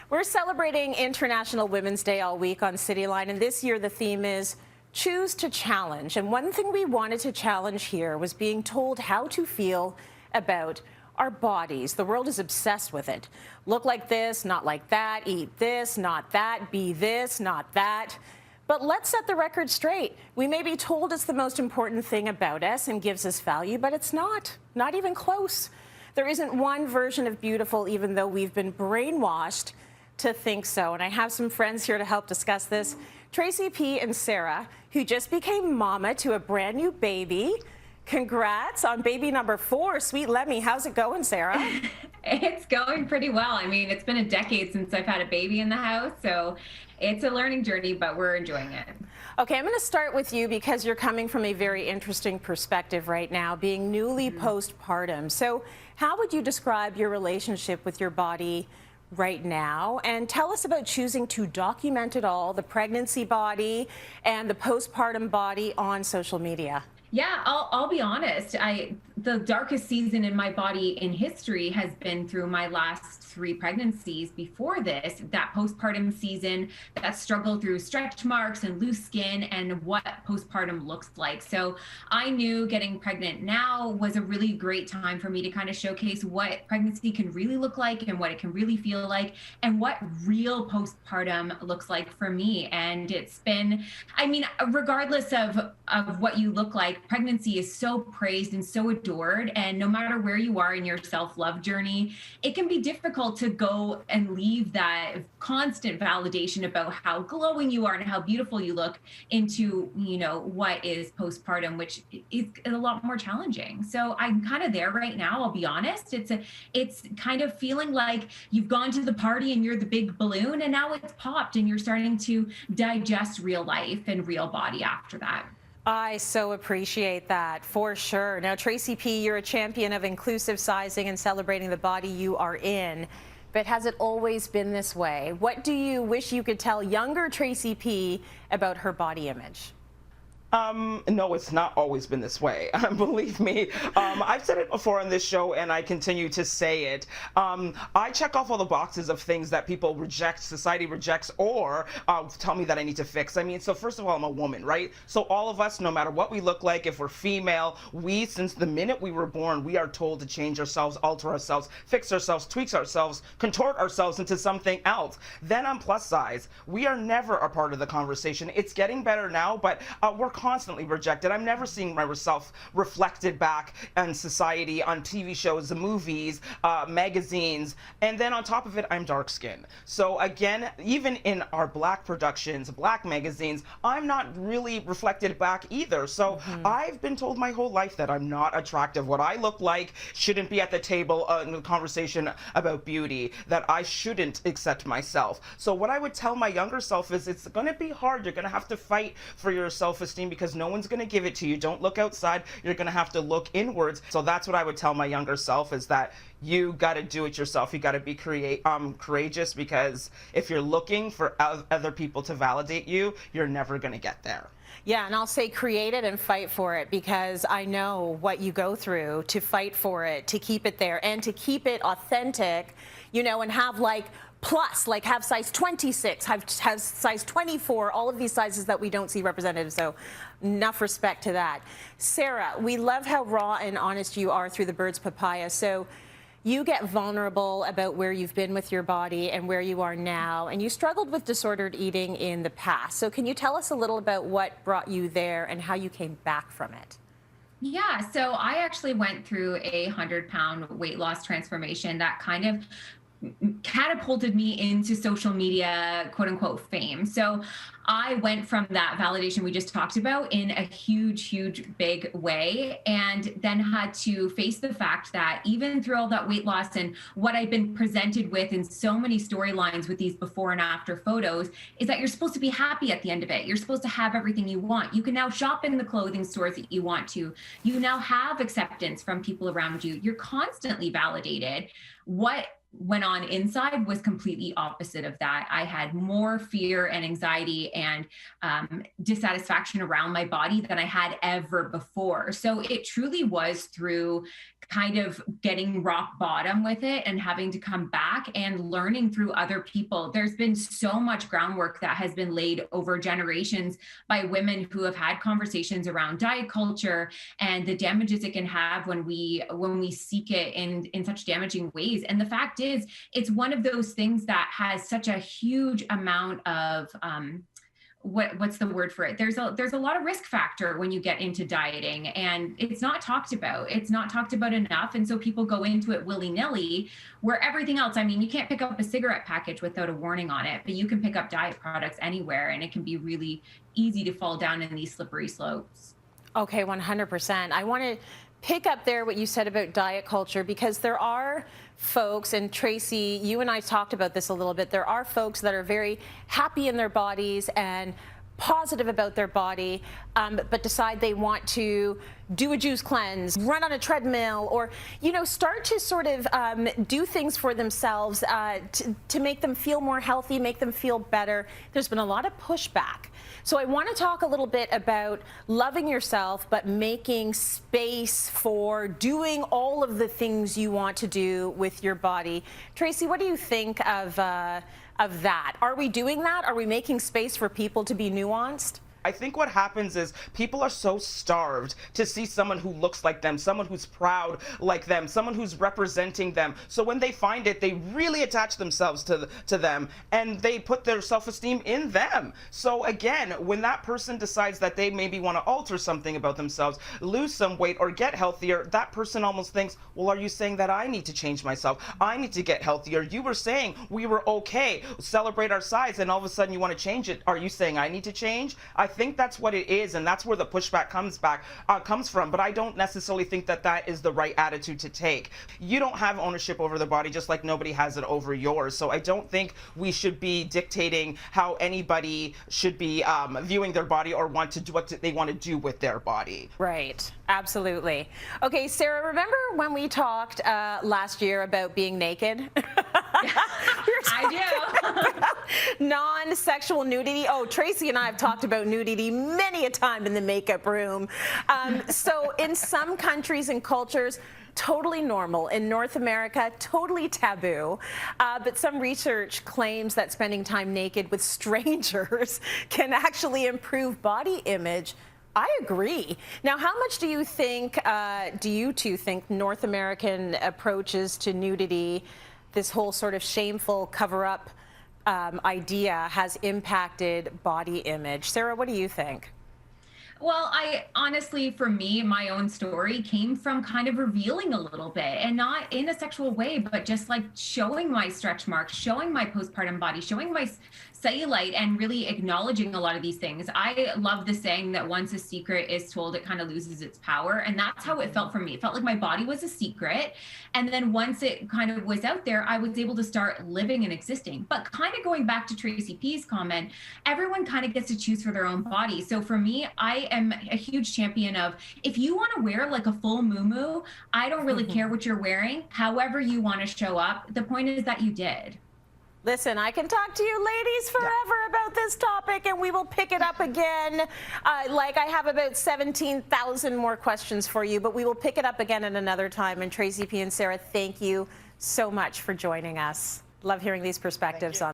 We're celebrating International Women's Day all week on Cityline, and this year the theme is Choose to Challenge. And one thing we wanted to challenge here was being told how to feel about our bodies. The world is obsessed with it. Look like this, not like that, eat this, not that, be this, not that. But let's set the record straight. We may be told it's the most important thing about us and gives us value, but it's not even close. There isn't one version of beautiful, even though we've been brainwashed to think so. And I have some friends here to help discuss this. Tracy Peart and Sarah, who just became mama to a brand new baby. Congrats on baby number 4, sweet Lemmy. How's it going, Sarah? It's going pretty well. I mean, it's been a decade since I've had a baby in the house, so it's a learning journey, but we're enjoying it. Okay, I'm going to start with you because you're coming from a very interesting perspective right now, being newly postpartum. So how would you describe your relationship with your body right now? And tell us about choosing to document it all, the pregnancy body and the postpartum body, on social media. Yeah, I'll be honest. The darkest season in my body in history has been through my last 3 pregnancies before this, that postpartum season, that struggle through stretch marks and loose skin and what postpartum looks like. So I knew getting pregnant now was a really great time for me to kind of showcase what pregnancy can really look like and what it can really feel like and what real postpartum looks like for me. And it's been, I mean, regardless of what you look like, pregnancy is so praised and so adored. And no matter where you are in your self-love journey, it can be difficult to go and leave that constant validation about how glowing you are and how beautiful you look into, what is postpartum, which is a lot more challenging. So I'm kind of there right now. I'll be honest. It's kind of feeling like you've gone to the party and you're the big balloon, and now it's popped and you're starting to digest real life and real body after that. I so appreciate that, for sure. Now, Tracy P., you're a champion of inclusive sizing and celebrating the body you are in. But has it always been this way? What do you wish you could tell younger Tracy P. about her body image? No, it's not always been this way. Believe me. I've said it before on this show, and I continue to say it. I check off all the boxes of things that people reject, society rejects, or tell me that I need to fix. I mean, so first of all, I'm a woman, right? So all of us, no matter what we look like, if we're female, since the minute we were born, we are told to change ourselves, alter ourselves, fix ourselves, tweak ourselves, contort ourselves into something else. Then on plus size, we are never a part of the conversation. It's getting better now, but we're constantly rejected. I'm never seeing myself reflected back in society, on TV shows, the movies, magazines, and then on top of it, I'm dark skinned. So again, even in our black productions, black magazines, I'm not really reflected back either. So I've been told my whole life that I'm not attractive. What I look like shouldn't be at the table in a conversation about beauty, that I shouldn't accept myself. So what I would tell my younger self is it's going to be hard. You're going to have to fight for your self-esteem because no one's going to give it to you. Don't look outside. You're going to have to look inwards. So that's what I would tell my younger self, is that you got to do it yourself. You got to be courageous, because if you're looking for other people to validate you, you're never going to get there. Yeah, and I'll say create it and fight for it, because I know what you go through to fight for it, to keep it there, and to keep it authentic, and have have size 26, have size 24, all of these sizes that we don't see represented. So enough respect to that. Sarah, we love how raw and honest you are through the Birds Papaya. So you get vulnerable about where you've been with your body and where you are now, and you struggled with disordered eating in the past. So can you tell us a little about what brought you there and how you came back from it? Yeah, so I actually went through a 100-pound weight loss transformation that kind of catapulted me into social media, quote unquote, fame. So I went from that validation we just talked about in a huge, big way, and then had to face the fact that even through all that weight loss and what I've been presented with in so many storylines with these before and after photos, is that you're supposed to be happy at the end of it. You're supposed to have everything you want. You can now shop in the clothing stores that you want to. You now have acceptance from people around you. You're constantly validated. What went on inside was completely opposite of that. I had more fear and anxiety and dissatisfaction around my body than I had ever before. So it truly was through kind of getting rock bottom with it and having to come back and learning through other people. There's been so much groundwork that has been laid over generations by women who have had conversations around diet culture and the damages it can have when we seek it in such damaging ways. And the fact is, it's one of those things that has such a huge amount of what's the word for it? There's a lot of risk factor when you get into dieting, and it's not talked about. It's not talked about enough. And so people go into it willy-nilly, where everything else, I mean, you can't pick up a cigarette package without a warning on it, but you can pick up diet products anywhere, and it can be really easy to fall down in these slippery slopes. Okay, 100%. I want to pick up there what you said about diet culture, because there are folks, and Tracy, you and I talked about this a little bit, there are folks that are very happy in their bodies and positive about their body, but decide they want to do a juice cleanse, run on a treadmill, or, you know, start to sort of do things for themselves to make them feel more healthy, make them feel better. There's been a lot of pushback. So I want to talk a little bit about loving yourself, but making space for doing all of the things you want to do with your body. Tracy, what do you think of that? Are we doing that? Are we making space for people to be nuanced? I think what happens is people are so starved to see someone who looks like them, someone who's proud like them, someone who's representing them. So when they find it, they really attach themselves to them, and they put their self-esteem in them. So again, when that person decides that they maybe want to alter something about themselves, lose some weight or get healthier, that person almost thinks, well, are you saying that I need to change myself? I need to get healthier. You were saying we were okay, celebrate our size, and all of a sudden you want to change it. Are you saying I need to change? I think that's what it is, and that's where the pushback comes from. But I don't necessarily think that that is the right attitude to take. You don't have ownership over the body, just like nobody has it over yours. So I don't think we should be dictating how anybody should be viewing their body or want to do what they want to do with their body. Right. Absolutely. Okay, Sarah, remember when we talked last year about being naked? I do. Non-sexual nudity. Oh, Tracy and I have talked about nudity many a time in the makeup room. So in some countries and cultures, totally normal. In North America, totally taboo. But some research claims that spending time naked with strangers can actually improve body image. I agree. Now, how much do you think, do you two think North American approaches to nudity, this whole sort of shameful cover-up idea, has impacted body image? Sarah, what do you think? Well, I honestly, for me, my own story came from kind of revealing a little bit, and not in a sexual way, but just like showing my stretch marks, showing my postpartum body, showing my cellulite, and really acknowledging a lot of these things. I love the saying that once a secret is told, it kind of loses its power. And that's how it felt for me. It felt like my body was a secret. And then once it kind of was out there, I was able to start living and existing. But kind of going back to Tracy P's comment, everyone kind of gets to choose for their own body. So for me, I am a huge champion of, if you want to wear like a full muumuu, I don't really care what you're wearing, however you want to show up. The point is that you did. Listen, I can talk to you ladies forever about this topic, and we will pick it up again. Like, I have about 17,000 more questions for you, but we will pick it up again at another time. And Tracy P and Sarah, thank you so much for joining us. Love hearing these perspectives on